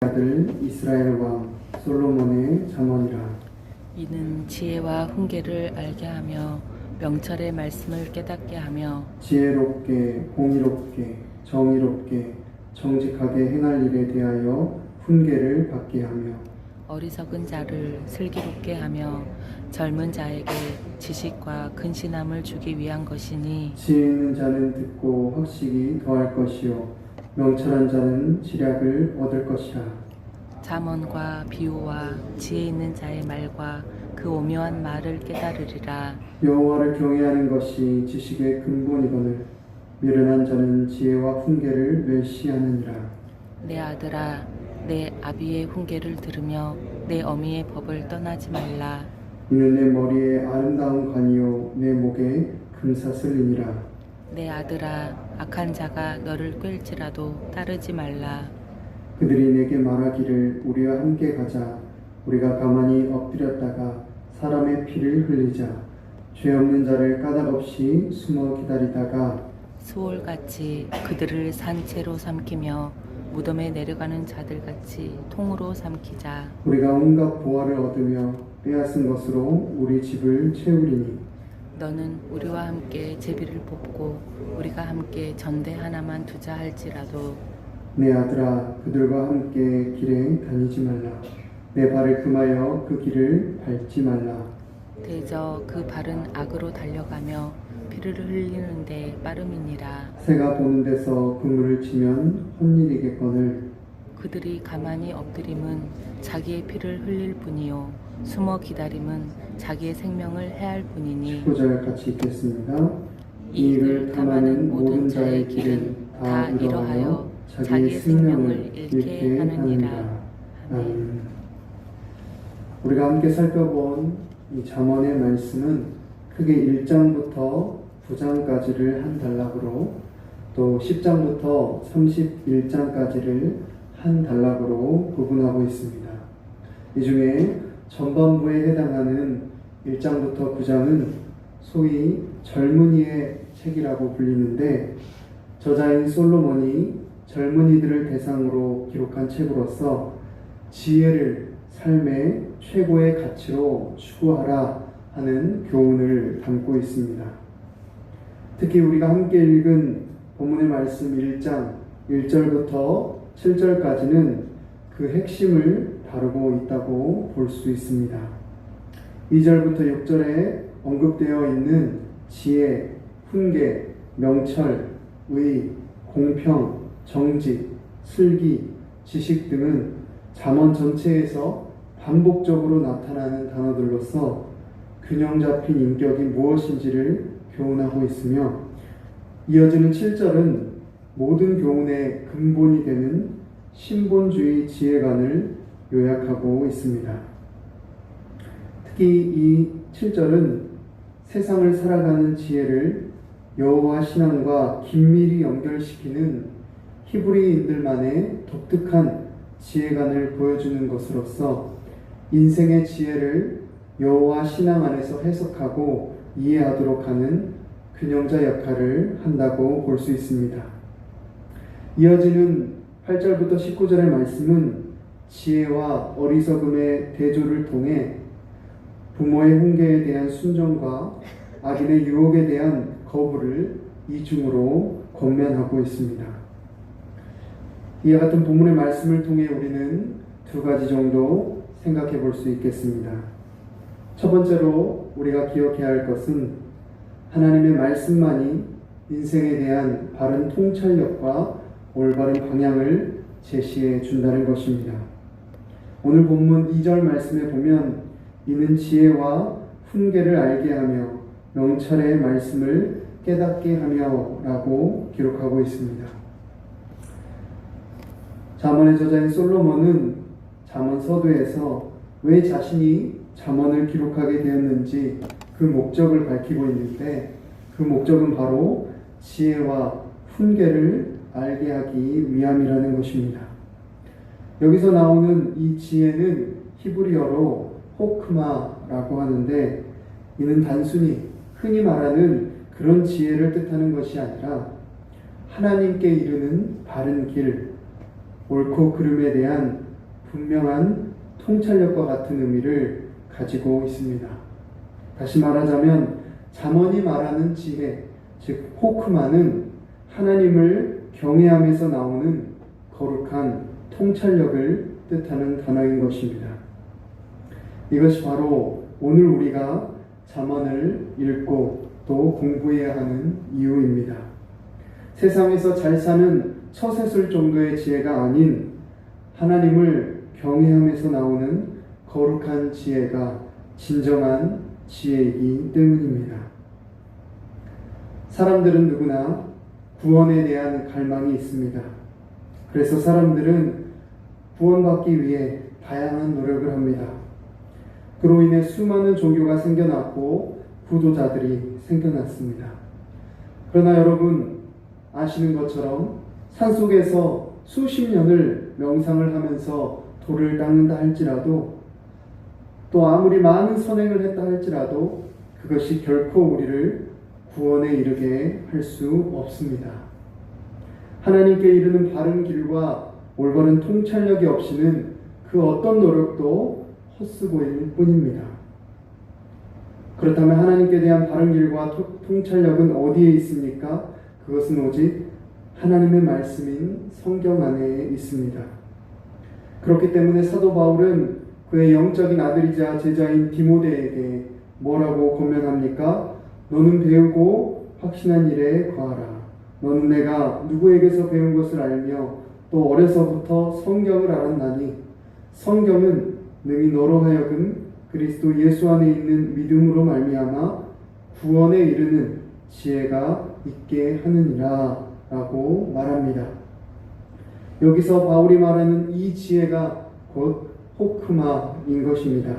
아들 이스라엘 왕 솔로몬의 잠언이라. 이는 지혜와 훈계를 알게 하며 명철의 말씀을 깨닫게 하며 지혜롭게 공의롭게 정의롭게 정직하게 행할 일에 대하여 훈계를 받게 하며 어리석은 자를 슬기롭게 하며 젊은 자에게 지식과 근신함을 주기 위한 것이니 지혜 있는 자는 듣고 학식이 더할 것이요 명철한 자는 지략을 얻을 것이라. 잠언과 비유와 지혜 있는 자의 말과 그 오묘한 말을 깨달으리라. 여호와를 경외하는 것이 지식의 근본이거늘 미련한 자는 지혜와 훈계를 멸시하느니라. 내 아들아, 내 아비의 훈계를 들으며 내 어미의 법을 떠나지 말라. 이는 내 머리에 아름다운 관이요 내 목에 금사슬이니라. 내 아들아, 악한 자가 너를 꿰일지라도 따르지 말라. 그들이 내게 말하기를 우리와 함께 가자. 우리가 가만히 엎드렸다가 사람의 피를 흘리자. 죄 없는 자를 까닭없이 숨어 기다리다가 수월같이 그들을 산채로 삼키며 무덤에 내려가는 자들같이 통으로 삼키자. 우리가 온갖 보화를 얻으며 빼앗은 것으로 우리 집을 채우리니 너는 우리와 함께 제비를 뽑고 우리가 함께 전대 하나만 두자 할지라도 내 아들아 그들과 함께 길에 다니지 말라. 내 발을 금하여 그 길을 밟지 말라. 대저 그 발은 악으로 달려가며 피를 흘리는데 빠름이니라. 새가 보는 데서 그물을 치면 헛일이겠거늘 그들이 가만히 엎드림은 자기의 피를 흘릴 뿐이요 숨어 기다림은 자기의 생명을 해할 뿐이니 19절 같이 읽겠습니다. 이익을 탐하는 모든 자의 길은 다 이러하여 자기의 생명을 잃게 하느니라. 아멘. 우리가 함께 살펴본 이 잠언의 말씀은 크게 1장부터 9장까지를 한 단락으로 또 10장부터 31장까지를 한 단락으로 구분하고 있습니다. 이 중에 전반부에 해당하는 1장부터 9장은 소위 젊은이의 책이라고 불리는데 저자인 솔로몬이 젊은이들을 대상으로 기록한 책으로서 지혜를 삶의 최고의 가치로 추구하라 하는 교훈을 담고 있습니다. 특히 우리가 함께 읽은 본문의 말씀 1장 1절부터 7절까지는 그 핵심을 다루고 있다고 볼 수 있습니다. 2절부터 6절에 언급되어 있는 지혜, 훈계, 명철, 의, 공평, 정직, 슬기, 지식 등은 잠언 전체에서 반복적으로 나타나는 단어들로서 균형 잡힌 인격이 무엇인지를 교훈하고 있으며 이어지는 7절은 모든 교훈의 근본이 되는 신본주의 지혜관을 요약하고 있습니다. 특히 이 7절은 세상을 살아가는 지혜를 여호와 신앙과 긴밀히 연결시키는 히브리인들만의 독특한 지혜관을 보여주는 것으로서 인생의 지혜를 여호와 신앙 안에서 해석하고 이해하도록 하는 균형자 역할을 한다고 볼 수 있습니다. 이어지는 8절부터 19절의 말씀은 지혜와 어리석음의 대조를 통해 부모의 훈계에 대한 순종과 악인의 유혹에 대한 거부를 이중으로 권면하고 있습니다. 이와 같은 본문의 말씀을 통해 우리는 두 가지 정도 생각해 볼 수 있겠습니다. 첫 번째로 우리가 기억해야 할 것은 하나님의 말씀만이 인생에 대한 바른 통찰력과 올바른 방향을 제시해 준다는 것입니다. 오늘 본문 2절 말씀에 보면 이는 지혜와 훈계를 알게 하며 명철의 말씀을 깨닫게 하며 라고 기록하고 있습니다. 잠언의 저자인 솔로몬은 잠언 서두에서 왜 자신이 잠언을 기록하게 되었는지 그 목적을 밝히고 있는데 그 목적은 바로 지혜와 훈계를 알게 하기 위함이라는 것입니다. 여기서 나오는 이 지혜는 히브리어로 호크마라고 하는데 이는 단순히 흔히 말하는 그런 지혜를 뜻하는 것이 아니라 하나님께 이르는 바른 길, 옳고 그름에 대한 분명한 통찰력과 같은 의미를 가지고 있습니다. 다시 말하자면 잠언이 말하는 지혜, 즉 호크마는 하나님을 경외함에서 나오는 거룩한 통찰력을 뜻하는 단어인 것입니다. 이것이 바로 오늘 우리가 잠언을 읽고 또 공부해야 하는 이유입니다. 세상에서 잘 사는 처세술 정도의 지혜가 아닌 하나님을 경외함에서 나오는 거룩한 지혜가 진정한 지혜이기 때문입니다. 사람들은 누구나 구원에 대한 갈망이 있습니다. 그래서 사람들은 구원받기 위해 다양한 노력을 합니다. 그로 인해 수많은 종교가 생겨났고 구도자들이 생겨났습니다. 그러나 여러분 아시는 것처럼 산속에서 수십 년을 명상을 하면서 돌을 닦는다 할지라도 또 아무리 많은 선행을 했다 할지라도 그것이 결코 우리를 구원에 이르게 할 수 없습니다. 하나님께 이르는 바른 길과 올바른 통찰력이 없이는 그 어떤 노력도 헛수고일 뿐입니다. 그렇다면 하나님께 대한 바른 길과 통찰력은 어디에 있습니까? 그것은 오직 하나님의 말씀인 성경 안에 있습니다. 그렇기 때문에 사도 바울은 그의 영적인 아들이자 제자인 디모데에게 뭐라고 권면합니까? 너는 배우고 확신한 일에 거하라. 너는 내가 누구에게서 배운 것을 알며 또 어려서부터 성경을 알았나니 성경은 능히 너로 하여금 그리스도 예수 안에 있는 믿음으로 말미암아 구원에 이르는 지혜가 있게 하느니라 라고 말합니다. 여기서 바울이 말하는 이 지혜가 곧 호크마인 것입니다.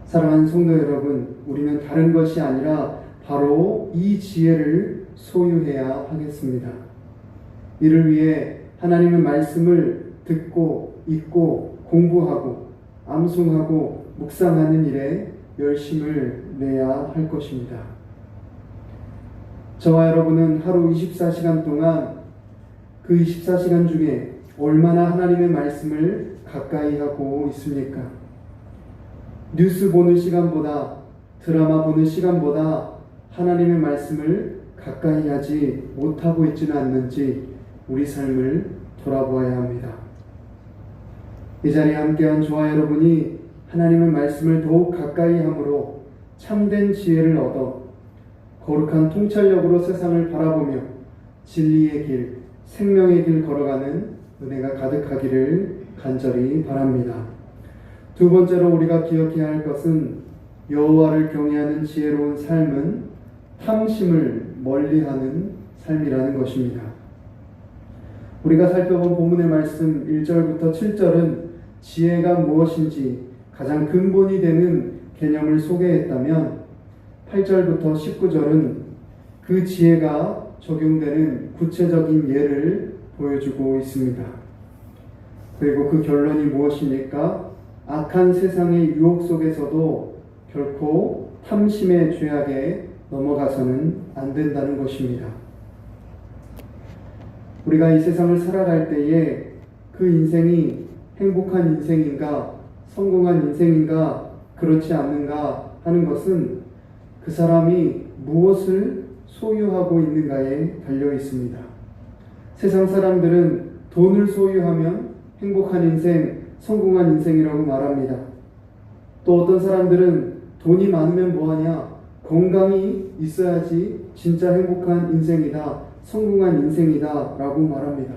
사랑하는 성도 여러분, 우리는 다른 것이 아니라 바로 이 지혜를 소유해야 하겠습니다. 이를 위해 하나님의 말씀을 듣고 읽고 공부하고 암송하고 묵상하는 일에 열심을 내야 할 것입니다. 저와 여러분은 하루 24시간 동안 그 24시간 중에 얼마나 하나님의 말씀을 가까이 하고 있습니까? 뉴스 보는 시간보다 드라마 보는 시간보다 하나님의 말씀을 가까이 하지 못하고 있지는 않는지 우리 삶을 돌아보아야 합니다. 이 자리에 함께한 저와 여러분이 하나님의 말씀을 더욱 가까이 함으로 참된 지혜를 얻어 거룩한 통찰력으로 세상을 바라보며 진리의 길, 생명의 길 걸어가는 은혜가 가득하기를 간절히 바랍니다. 두 번째로 우리가 기억해야 할 것은 여호와를 경외하는 지혜로운 삶은 탐심을 멀리하는 삶이라는 것입니다. 우리가 살펴본 본문의 말씀 1절부터 7절은 지혜가 무엇인지 가장 근본이 되는 개념을 소개했다면 8절부터 19절은 그 지혜가 적용되는 구체적인 예를 보여주고 있습니다. 그리고 그 결론이 무엇입니까? 악한 세상의 유혹 속에서도 결코 탐심의 죄악에 넘어가서는 안 된다는 것입니다. 우리가 이 세상을 살아갈 때에 그 인생이 행복한 인생인가, 성공한 인생인가, 그렇지 않는가 하는 것은 그 사람이 무엇을 소유하고 있는가에 달려 있습니다. 세상 사람들은 돈을 소유하면 행복한 인생, 성공한 인생이라고 말합니다. 또 어떤 사람들은 돈이 많으면 뭐하냐? 건강이 있어야지 진짜 행복한 인생이다, 성공한 인생이다 라고 말합니다.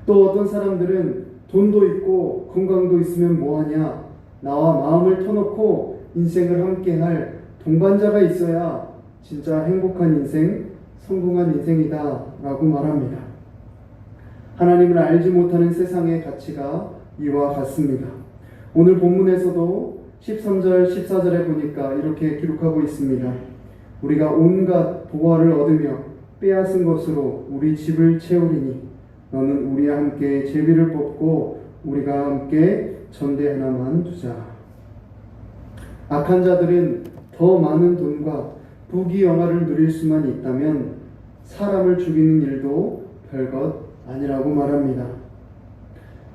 또 어떤 사람들은 돈도 있고 건강도 있으면 뭐하냐? 나와 마음을 터놓고 인생을 함께할 동반자가 있어야 진짜 행복한 인생, 성공한 인생이다 라고 말합니다. 하나님을 알지 못하는 세상의 가치가 이와 같습니다. 오늘 본문에서도 13절, 14절에 보니까 이렇게 기록하고 있습니다. 우리가 온갖 보화를 얻으며 빼앗은 것으로 우리 집을 채우리니 너는 우리와 함께 제비를 뽑고 우리가 함께 전대 하나만 두자. 악한 자들은 더 많은 돈과 부귀 영화를 누릴 수만 있다면 사람을 죽이는 일도 별것 아니라고 말합니다.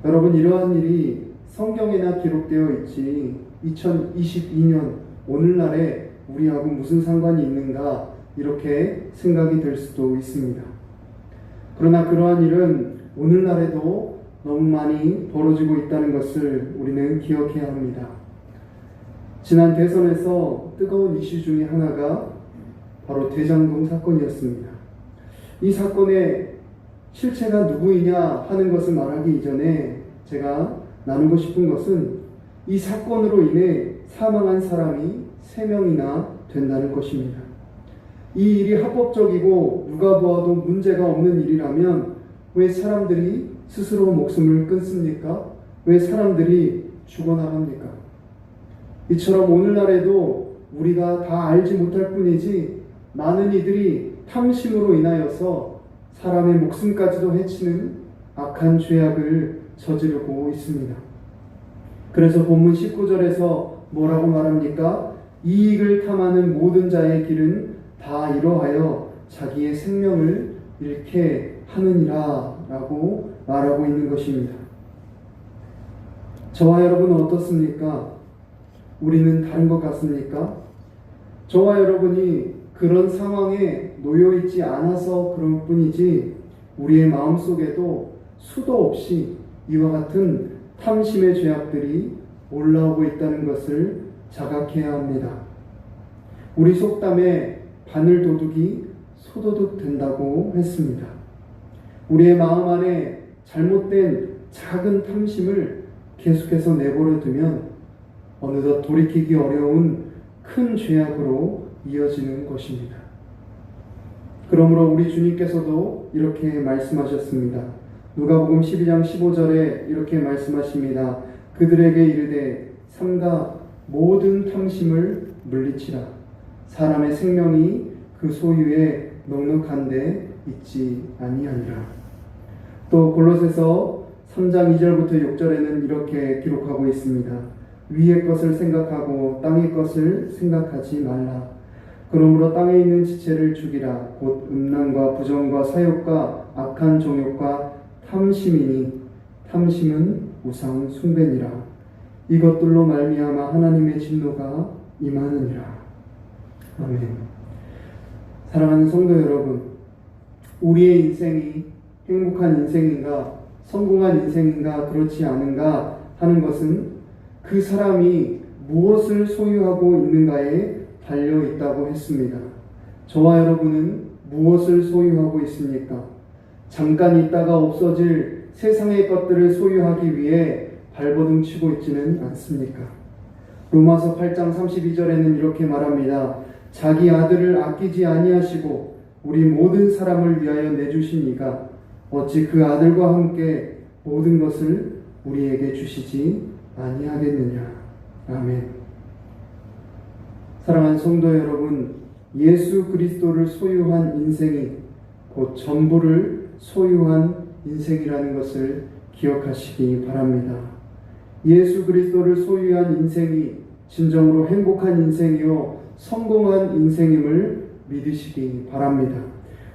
여러분, 이러한 일이 성경에나 기록되어 있지 2022년 오늘날에 우리하고 무슨 상관이 있는가 이렇게 생각이 될 수도 있습니다. 그러나 그러한 일은 오늘날에도 너무 많이 벌어지고 있다는 것을 우리는 기억해야 합니다. 지난 대선에서 뜨거운 이슈 중에 하나가 바로 대장동 사건이었습니다. 이 사건의 실체가 누구이냐 하는 것을 말하기 이전에 제가 나누고 싶은 것은 이 사건으로 인해 사망한 사람이 3명이나 된다는 것입니다. 이 일이 합법적이고 누가 보아도 문제가 없는 일이라면 왜 사람들이 스스로 목숨을 끊습니까? 왜 사람들이 죽어나갑니까? 이처럼 오늘날에도 우리가 다 알지 못할 뿐이지 많은 이들이 탐심으로 인하여서 사람의 목숨까지도 해치는 악한 죄악을 저지르고 있습니다. 그래서 본문 19절에서 뭐라고 말합니까? 이익을 탐하는 모든 자의 길은 다 이러하여 자기의 생명을 잃게 하느니라 라고 말하고 있는 것입니다. 저와 여러분은 어떻습니까? 우리는 다른 것 같습니까? 저와 여러분이 그런 상황에 놓여있지 않아서 그럴 뿐이지 우리의 마음속에도 수도 없이 이와 같은 탐심의 죄악들이 올라오고 있다는 것을 자각해야 합니다. 우리 속담에 바늘 도둑이 소도둑 된다고 했습니다. 우리의 마음 안에 잘못된 작은 탐심을 계속해서 내버려 두면 어느덧 돌이키기 어려운 큰 죄악으로 이어지는 것입니다. 그러므로 우리 주님께서도 이렇게 말씀하셨습니다. 누가복음 12장 15절에 이렇게 말씀하십니다. 그들에게 이르되 삼가 모든 탐심을 물리치라. 사람의 생명이 그 소유에 넉넉한데 있지 아니하니라. 또 골로새서 3장 2절부터 6절에는 이렇게 기록하고 있습니다. 위의 것을 생각하고 땅의 것을 생각하지 말라. 그러므로 땅에 있는 지체를 죽이라. 곧 음란과 부정과 사욕과 악한 정욕과 탐심이니 탐심은 우상 숭배니라. 이것들로 말미암아 하나님의 진노가 임하느니라. 아멘. 사랑하는 성도 여러분, 우리의 인생이 행복한 인생인가 성공한 인생인가 그렇지 않은가 하는 것은 그 사람이 무엇을 소유하고 있는가에 달려 있다고 했습니다. 저와 여러분은 무엇을 소유하고 있습니까? 잠깐 있다가 없어질 세상의 것들을 소유하기 위해 발버둥 치고 있지는 않습니까? 로마서 8장 32절에는 이렇게 말합니다. 자기 아들을 아끼지 아니하시고 우리 모든 사람을 위하여 내주신 이가 어찌 그 아들과 함께 모든 것을 우리에게 주시지 아니하겠느냐. 아멘. 사랑하는 성도 여러분, 예수 그리스도를 소유한 인생이 곧 전부를 소유한 인생이라는 것을 기억하시기 바랍니다. 예수 그리스도를 소유한 인생이 진정으로 행복한 인생이요 성공한 인생임을 믿으시기 바랍니다.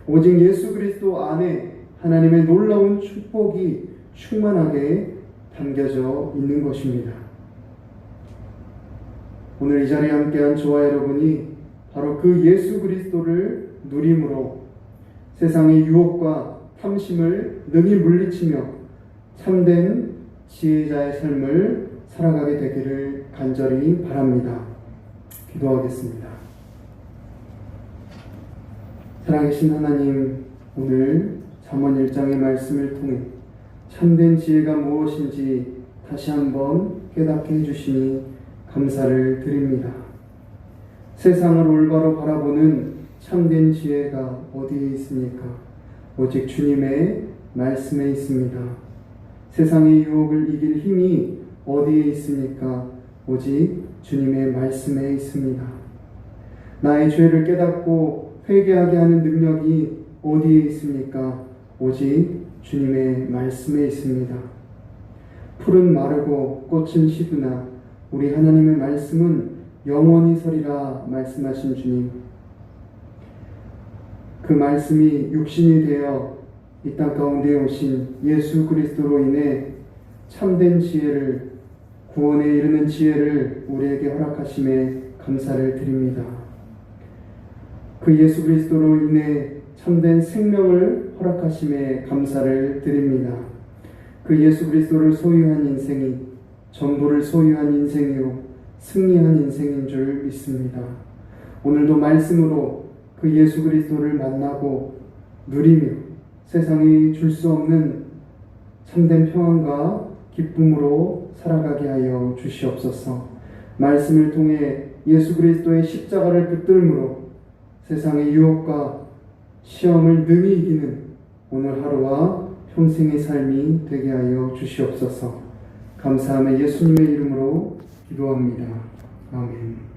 오직 예수 그리스도 안에 하나님의 놀라운 축복이 충만하게 담겨져 있는 것입니다. 오늘 이 자리에 함께한 저와 여러분이 바로 그 예수 그리스도를 누림으로 세상의 유혹과 탐심을 능히 물리치며 참된 지혜자의 삶을 살아가게 되기를 간절히 바랍니다. 기도하겠습니다. 살아계신 하나님, 오늘 잠언 1장의 말씀을 통해 참된 지혜가 무엇인지 다시 한번 깨닫게 해주시니 감사를 드립니다. 세상을 올바로 바라보는 참된 지혜가 어디에 있습니까? 오직 주님의 말씀에 있습니다. 세상의 유혹을 이길 힘이 어디에 있습니까? 오직 주님의 말씀에 있습니다. 나의 죄를 깨닫고 회개하게 하는 능력이 어디에 있습니까? 오직 주님의 말씀에 있습니다. 풀은 마르고 꽃은 시드나 우리 하나님의 말씀은 영원히 서리라 말씀하신 주님, 그 말씀이 육신이 되어 이 땅 가운데 오신 예수 그리스도로 인해 참된 지혜를, 구원에 이르는 지혜를 우리에게 허락하심에 감사를 드립니다. 그 예수 그리스도로 인해 참된 생명을 허락하심에 감사를 드립니다. 그 예수 그리스도를 소유한 인생이 전부를 소유한 인생이요 승리한 인생인 줄 믿습니다. 오늘도 말씀으로 그 예수 그리스도를 만나고 누리며 세상이 줄 수 없는 참된 평안과 기쁨으로 살아가게 하여 주시옵소서. 말씀을 통해 예수 그리스도의 십자가를 붙들므로 세상의 유혹과 시험을 능히 이기는 오늘 하루와 평생의 삶이 되게 하여 주시옵소서. 감사하며 예수님의 이름으로 기도합니다. 아멘.